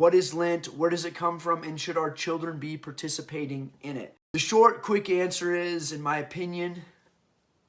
What is Lent? Where does it come from? And should our children be participating in it? The short, quick answer is, in my opinion,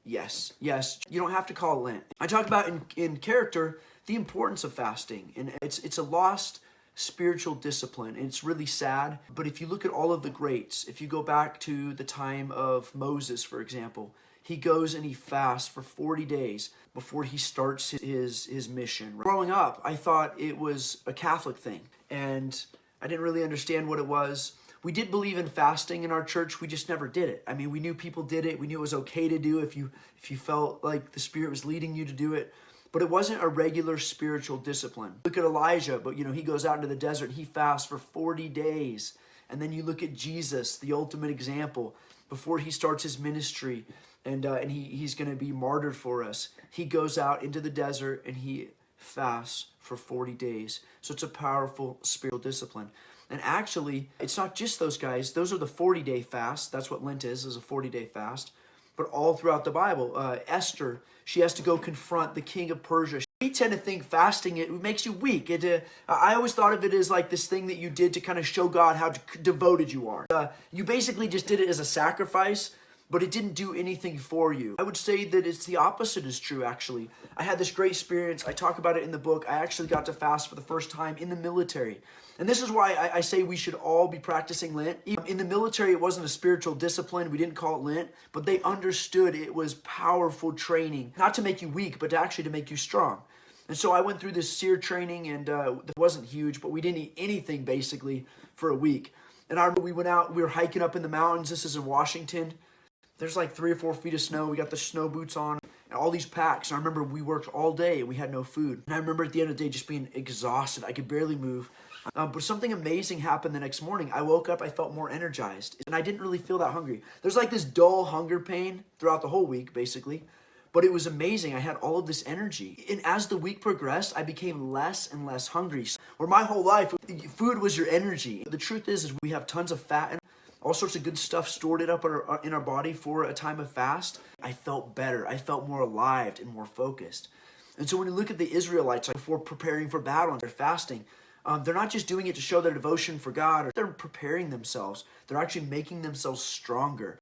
yes. Yes, you don't have to call it Lent. I talk about in character the importance of fasting, and it's a lost spiritual discipline, and it's really sad. But if you look at all of the greats, if you go back to the time of Moses, for example, he goes and he fasts for 40 days before he starts his mission. Growing up, I thought it was a Catholic thing, and I didn't really understand what it was. We did believe in fasting in our church, we just never did it. I mean, we knew people did it, we knew it was okay to do if you felt like the Spirit was leading you to do it, but it wasn't a regular spiritual discipline. Look at Elijah, but he goes out into the desert and he fasts for 40 days. And then you look at Jesus, the ultimate example, before he starts his ministry and he's going to be martyred for us. He goes out into the desert and he fasts for 40 days. So it's a powerful spiritual discipline. And actually, it's not just those guys. Those are the 40-day fast. That's what Lent is a 40-day fast. But all throughout the Bible, Esther, she has to go confront the king of Persia. We tend to think fasting, it makes you weak. I always thought of it as like this thing that you did to kind of show God how devoted you are. You basically just did it as a sacrifice, but it didn't do anything for you. I would say that it's the opposite is true, actually. I had this great experience. I talk about it in the book. I actually got to fast for the first time in the military. And this is why I say we should all be practicing Lent. In the military, it wasn't a spiritual discipline. We didn't call it Lent, but they understood it was powerful training, not to make you weak, but actually to make you strong. And so I went through this SEER training, and it wasn't huge, but we didn't eat anything basically for a week. And I remember we went out, we were hiking up in the mountains. This is in Washington. There's like 3 or 4 feet of snow. We got the snow boots on and all these packs. And I remember we worked all day and we had no food. And I remember at the end of the day just being exhausted. I could barely move. But something amazing happened the next morning. I woke up, I felt more energized. And I didn't really feel that hungry. There's like this dull hunger pain throughout the whole week, basically. But it was amazing. I had all of this energy. And as the week progressed, I became less and less hungry. Where my whole life, food was your energy. The truth is we have tons of fat and all sorts of good stuff stored up in our body for a time of fast. I felt better. I felt more alive and more focused. And so when you look at the Israelites, like before preparing for battle and they're fasting, they're not just doing it to show their devotion for God, or they're preparing themselves. They're actually making themselves stronger.